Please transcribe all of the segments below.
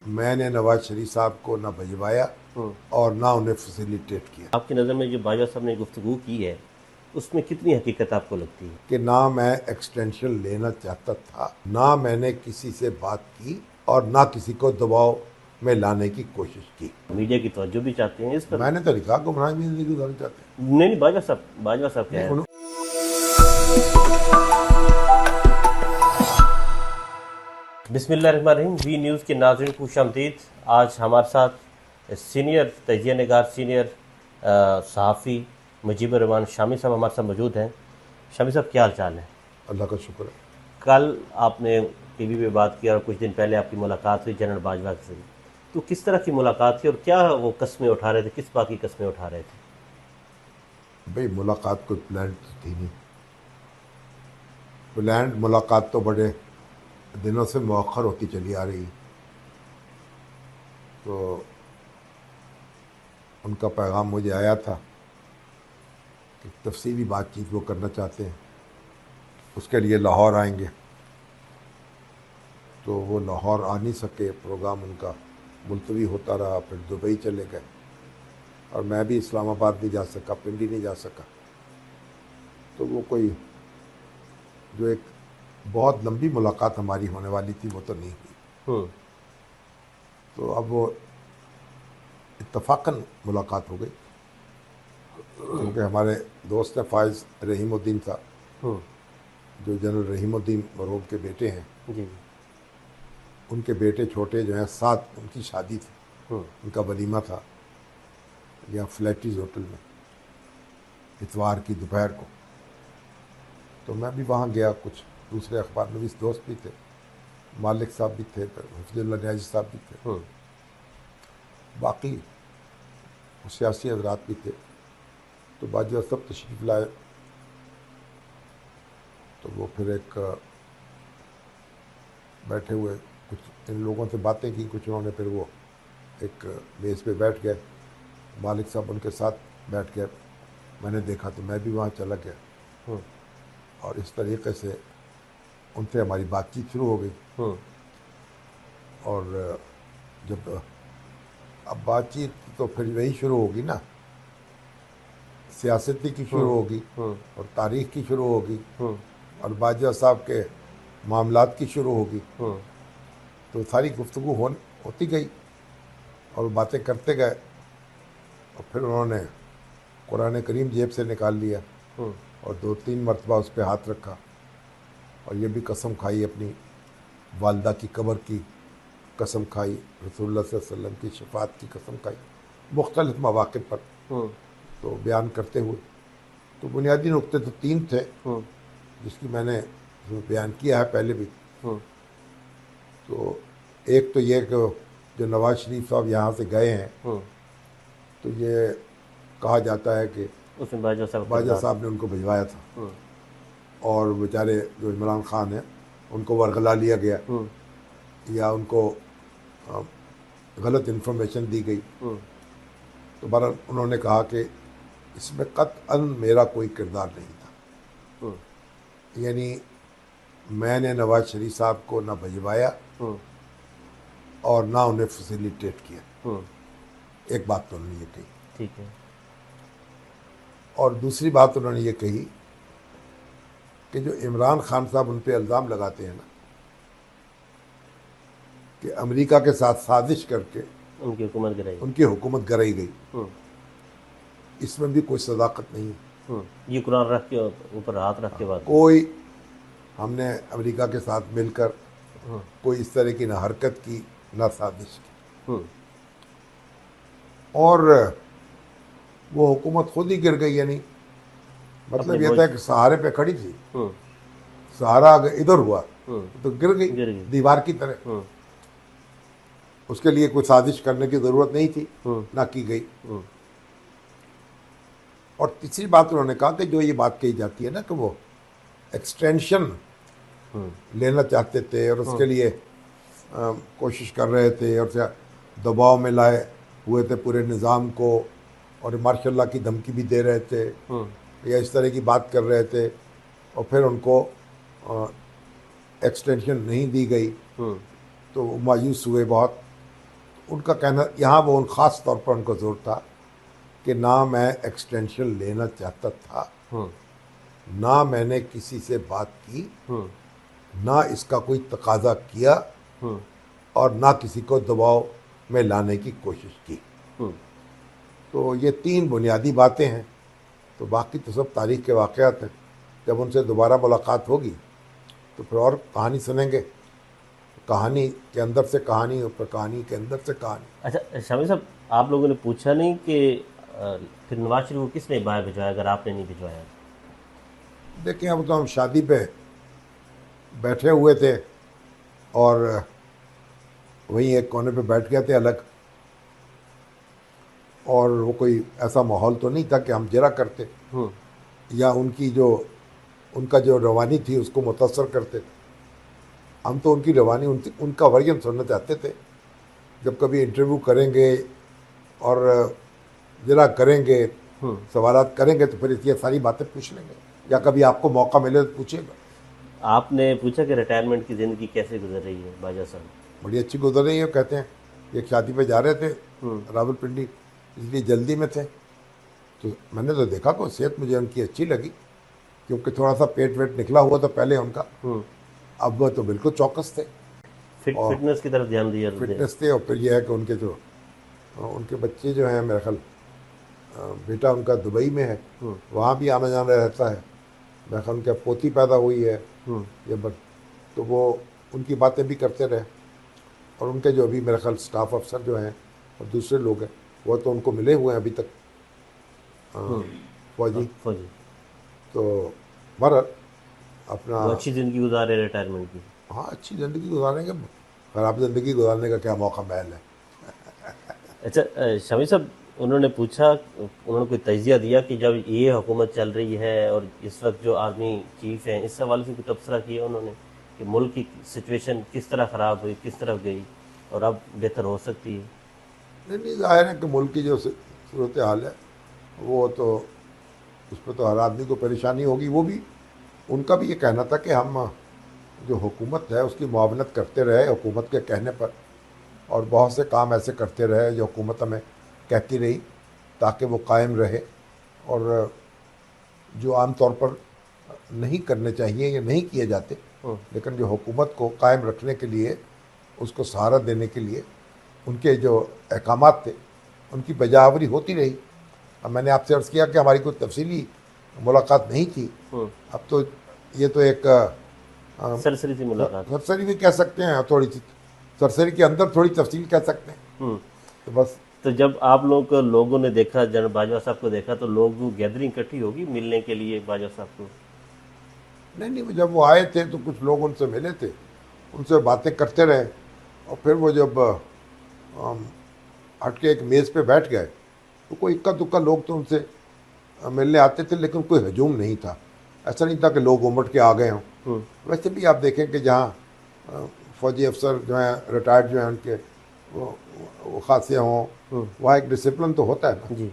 میں نے نواز شریف صاحب کو نہ بھجوایا اور نہ انہیں فیسیلیٹیٹ کیا. آپ کی نظر میں جو باجوہ صاحب نے گفتگو کی ہے اس میں کتنی حقیقت آپ کو لگتی ہے؟ کہ نہ میں ایکسٹینشن لینا چاہتا تھا، نہ میں نے کسی سے بات کی اور نہ کسی کو دباؤ میں لانے کی کوشش کی. میڈیا کی توجہ بھی چاہتے ہیں اس پر؟ میں نے تو لکھا گمراہ بھی زندگی گزارنا چاہتے ہیں. نہیں باجوہ صاحب کیا ہے؟ بسم اللہ الرحمن الرحیم. وی نیوز کے ناظرین کو خوش آمدید. آج ہمارے ساتھ سینئر تجزیہ نگار، سینئر صحافی مجیب الرحمان شامی صاحب ہمارے ساتھ موجود ہیں. شامی صاحب کیا حال چال ہے؟ اللہ کا شکر ہے. کل آپ نے ٹی وی پہ بات کی اور کچھ دن پہلے آپ کی ملاقات ہوئی جنرل باجوہ سے. تو کس طرح کی ملاقات تھی اور کیا وہ قسمیں اٹھا رہے تھے، کس بات کی قسمیں اٹھا رہے تھے؟ بھئی ملاقات کوئی پلانڈ تھی نہیں. پلانڈ ملاقات تو بڑے دنوں سے مؤخر ہوتی چلی آ رہی. تو ان کا پیغام مجھے آیا تھا کہ تفصیلی بات چیت وہ کرنا چاہتے ہیں، اس کے لیے لاہور آئیں گے. تو وہ لاہور آ نہیں سکے، پروگرام ان کا ملتوی ہوتا رہا. پھر دبئی چلے گئے اور میں بھی اسلام آباد نہیں جا سکا، پنڈی نہیں جا سکا. تو وہ کوئی جو ایک بہت لمبی ملاقات ہماری ہونے والی تھی وہ تو نہیں ہوئی. تو اب وہ اتفاقاً ملاقات ہو گئی کیونکہ ہمارے دوست ہیں فائز رحیم الدین صاحب، جو جنرل رحیم الدین مرحوم کے بیٹے ہیں. جی. ان کے بیٹے چھوٹے جو ہیں 7 ان کی شادی تھی، ان کا ولیمہ تھا یا فلیٹیز ہوٹل میں اتوار کی دوپہر کو. تو میں بھی وہاں گیا. کچھ دوسرے اخبار نویس دوست بھی تھے، مالک صاحب بھی تھے، حفظ اللہ نیازی صاحب بھی تھے، باقی سیاسی حضرات بھی تھے. تو باجوہ سب تشریف لائے. تو وہ پھر ایک بیٹھے ہوئے کچھ ان لوگوں سے باتیں کی. کچھ انہوں نے پھر وہ ایک میز پہ بیٹھ گئے. مالک صاحب ان کے ساتھ بیٹھ گئے. میں نے دیکھا تو میں بھی وہاں چلا گیا اور اس طریقے سے ان سے ہماری بات چیت شروع ہو گئی. اور جب اب بات چیت تو پھر وہی شروع ہوگی نا، سیاستی کی شروع ہوگی اور تاریخ کی شروع ہوگی اور باجوہ صاحب کے معاملات کی شروع ہوگی. تو ساری گفتگو ہوتی گئی اور باتیں کرتے گئے. اور پھر انہوں نے قرآن کریم جیب سے نکال لیا اور 2-3 مرتبہ اس پہ ہاتھ رکھا اور یہ بھی قسم کھائی، اپنی والدہ کی قبر کی قسم کھائی، رسول اللہ صلی اللہ علیہ وسلم کی شفاعت کی قسم کھائی، مختلف مواقع پر تو بیان کرتے ہوئے. تو بنیادی نقطے تو 3 تھے جس کی میں نے بیان کیا ہے پہلے بھی. تو ایک تو یہ کہ جو نواز شریف صاحب یہاں سے گئے ہیں تو یہ کہا جاتا ہے کہ اس میں باجوہ صاحب نے ان کو بھجوایا تھا اور بیچارے جو عمران خان ہیں ان کو ورغلا لیا گیا یا ان کو غلط انفارمیشن دی گئی. تو بہرحال انہوں نے کہا کہ اس میں قطعاً میرا کوئی کردار نہیں تھا. یعنی میں نے نواز شریف صاحب کو نہ بھجوایا اور نہ انہیں فیسیلیٹیٹ کیا. ایک بات تو انہوں نے یہ کہی. ٹھیک ہے. اور دوسری بات انہوں نے یہ کہی کہ جو عمران خان صاحب ان پہ الزام لگاتے ہیں نا کہ امریکہ کے ساتھ سازش کر کے ان کی حکومت گرائی گئی، اس میں بھی کوئی صداقت نہیں. یہ قرآن رکھ کے اوپر ہاتھ رکھ کے بات کوئی ہم نے امریکہ کے ساتھ مل کر کوئی اس طرح کی نہ حرکت کی نہ سازش کی. اور وہ حکومت خود ہی گر گئی. یعنی مطلب یہ تھا کہ سہارے پہ کھڑی تھی، سہارا اگر ادھر ہوا تو گر گئی دیوار کی طرح. اس کے لیے کوئی سازش کرنے کی ضرورت نہیں تھی، نہ کی گئی. اور تیسری بات انہوں نے کہا کہ جو یہ بات کہی جاتی ہے نا کہ وہ ایکسٹینشن لینا چاہتے تھے اور اس کے لیے کوشش کر رہے تھے اور دباؤ میں لائے ہوئے تھے پورے نظام کو اور مارشاء اللہ کی دھمکی بھی دے رہے تھے یا اس طرح کی بات کر رہے تھے اور پھر ان کو ایکسٹینشن نہیں دی گئی تو وہ مایوس ہوئے بہت ان کا کہنا یہاں وہ خاص طور پر ان کا زور تھا کہ نہ میں ایکسٹینشن لینا چاہتا تھا، نہ میں نے کسی سے بات کی، نہ اس کا کوئی تقاضا کیا، اور نہ کسی کو دباؤ میں لانے کی کوشش کی۔ تو یہ 3 بنیادی باتیں ہیں، تو باقی تو سب تاریخ کے واقعات ہیں۔ جب ان سے دوبارہ ملاقات ہوگی تو پھر اور کہانی سنیں گے، کہانی کے اندر سے کہانی، اور پھر کہانی کے اندر سے کہانی۔ اچھا شامی صاحب، آپ لوگوں نے پوچھا نہیں کہ پھر نواز شریف کو کس نے باہر بھجوایا اگر آپ نے نہیں بھجوایا؟ دیکھیں اب تو ہم شادی پہ بیٹھے ہوئے تھے اور وہیں ایک کونے پہ بیٹھ گئے تھے الگ، اور وہ کوئی ایسا ماحول تو نہیں تھا کہ ہم جرا کرتے یا ان کا جو روانی تھی اس کو متاثر کرتے۔ ہم تو ان کی روانی، ان کا ورژن سننا چاہتے تھے۔ جب کبھی انٹرویو کریں گے اور ذرا کریں گے، سوالات کریں گے، تو پھر یہ ساری باتیں پوچھ لیں گے، یا کبھی آپ کو موقع ملے تو پوچھے گا۔ آپ نے پوچھا کہ ریٹائرمنٹ کی زندگی کیسے گزر رہی ہے باجوہ صاحب؟ بڑی اچھی گزر رہی ہے، کہتے ہیں ایک شادی پہ جا رہے تھے راول پنڈی، اس لیے جلدی میں تھے، تو میں نے تو دیکھا کہ صحت مجھے ان کی اچھی لگی، کیونکہ تھوڑا سا پیٹ ویٹ نکلا ہوا تھا پہلے ان کا، اب وہ تو بالکل چوکس تھے، فٹنس کی طرف دھیان دیا۔ فٹنس تھے، اور پھر یہ ہے کہ ان کے بچے جو ہیں، میرا خیال بیٹا ان کا دبئی میں ہے، وہاں بھی آنا جانا رہتا ہے، میرا خیال ان کا پوتی پیدا ہوئی ہے تو وہ ان کی باتیں بھی کرتے رہے، اور ان کے جو ابھی میرا خیال سٹاف افسر جو ہیں اور دوسرے لوگ ہیں وہ تو ان کو ملے ہوئے ہیں ابھی تک، فوجی، تو بہرحال اپنا وہ اچھی زندگی گزارے ریٹائرمنٹ کی۔ ہاں اچھی زندگی گزاریں گے، خراب زندگی گزارنے کا کیا موقع محل ہے۔ اچھا شامی صاحب، انہوں نے پوچھا، انہوں نے کوئی تجزیہ دیا کہ جب یہ حکومت چل رہی ہے اور اس وقت جو آرمی چیف ہیں، اس حوالے سے کوئی تبصرہ کیا انہوں نے کہ ملک کی سچویشن کس طرح خراب ہوئی، کس طرف گئی اور اب بہتر ہو سکتی ہے؟ نہیں، ظاہر ہے کہ ملک کی جو صورتحال ہے وہ تو اس پہ تو ہر آدمی کو پریشانی ہوگی۔ وہ بھی ان کا بھی یہ کہنا تھا کہ ہم جو حکومت ہے اس کی معاونت کرتے رہے حکومت کے کہنے پر، اور بہت سے کام ایسے کرتے رہے جو حکومت ہمیں کہتی رہی تاکہ وہ قائم رہے، اور جو عام طور پر نہیں کرنے چاہیے یا نہیں کیے جاتے، لیکن جو حکومت کو قائم رکھنے کے لیے، اس کو سہارا دینے کے لیے ان کے جو احکامات تھے ان کی بجاوری ہوتی رہی۔ اب میں نے آپ سے عرض کیا کہ ہماری کوئی تفصیلی ملاقات نہیں تھی، اب تو یہ تو ایک سرسری سی ملاقات۔ سرسری بھی کہہ سکتے ہیں، تھوڑی سی سرسری کے اندر تھوڑی تفصیل کہہ سکتے ہیں، تو بس۔ تو جب آپ لوگوں نے دیکھا، جنرل باجوہ صاحب کو دیکھا، تو لوگ گیدرنگ اکٹھی ہوگی ملنے کے لیے باجوہ صاحب کو؟ نہیں، جب وہ آئے تھے تو کچھ لوگ ان سے ملے تھے، ان سے باتیں کرتے رہے، اور پھر وہ جب ہٹ کے ایک میز پہ بیٹھ گئے تو کوئی اکا دکا لوگ تو ان سے ملنے آتے تھے، لیکن کوئی ہجوم نہیں تھا، ایسا نہیں تھا کہ لوگ امٹ کے آ گئے ہوں۔ ویسے بھی آپ دیکھیں کہ جہاں فوجی افسر جو ہیں ریٹائرڈ جو ہیں ان کے وہ خاصے ہوں، وہاں ایک ڈسپلن تو ہوتا ہے نا۔ جی۔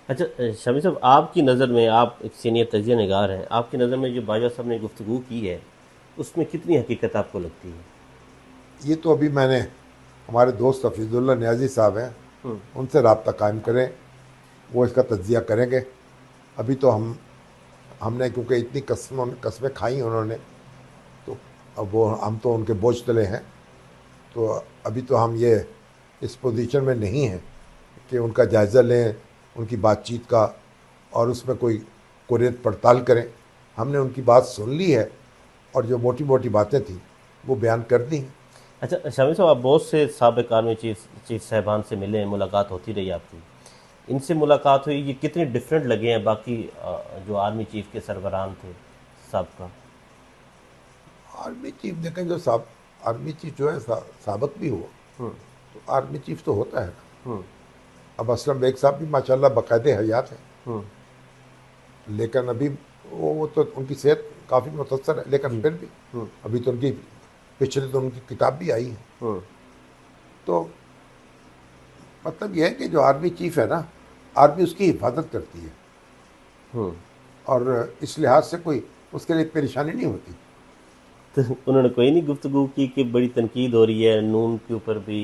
اچھا شامی صاحب، آپ کی نظر میں، آپ ایک سینئر تجزیہ نگار ہیں، آپ کی نظر میں جو باجوہ صاحب نے گفتگو کی ہے اس میں کتنی حقیقت آپ کو لگتی ہے؟ یہ تو ابھی میں نے ہمارے دوست حفیظ اللہ نیازی صاحب ہیں، ان سے رابطہ قائم کریں، وہ اس کا تجزیہ کریں گے۔ ابھی تو ہم نے کیونکہ اتنی قسمیں کھائیں انہوں نے، تو اب ہم تو ان کے بوجھ تلے ہیں، تو ابھی تو ہم یہ اس پوزیشن میں نہیں ہیں کہ ان کا جائزہ لیں، ان کی بات چیت کا، اور اس میں کوئی قریت پڑتال کریں۔ ہم نے ان کی بات سن لی ہے، اور جو موٹی موٹی باتیں تھیں وہ بیان کر دی ہیں۔ اچھا شامی صاحب، آپ بہت سے سابق آرمی چیف صاحبان سے ملے ہیں، ملاقات ہوتی رہی آپ کی، ان سے ملاقات ہوئی، یہ کتنے ڈفرینٹ لگے ہیں باقی جو آرمی چیف کے سربراہان تھے سابقہ؟ آرمی چیف دیکھیں، جو آرمی چیف جو ہے سابق بھی ہوا تو آرمی چیف تو ہوتا ہے نا۔ اب اسلم بیگ صاحب بھی ماشاءاللہ باقاعد حیات ہیں، لیکن ابھی وہ تو ان کی صحت کافی متاثر ہے، لیکن پھر بھی ابھی تو ان کی پچھلے تو ان کی کتاب بھی آئی ہے۔ تو مطلب یہ ہے کہ جو آرمی چیف ہے نا، آرمی اس کی حفاظت کرتی ہے، اور اس لحاظ سے کوئی اس کے لیے پریشانی نہیں ہوتی۔ تو انہوں نے کوئی نہیں گفتگو کی کہ بڑی تنقید ہو رہی ہے نون کے اوپر بھی،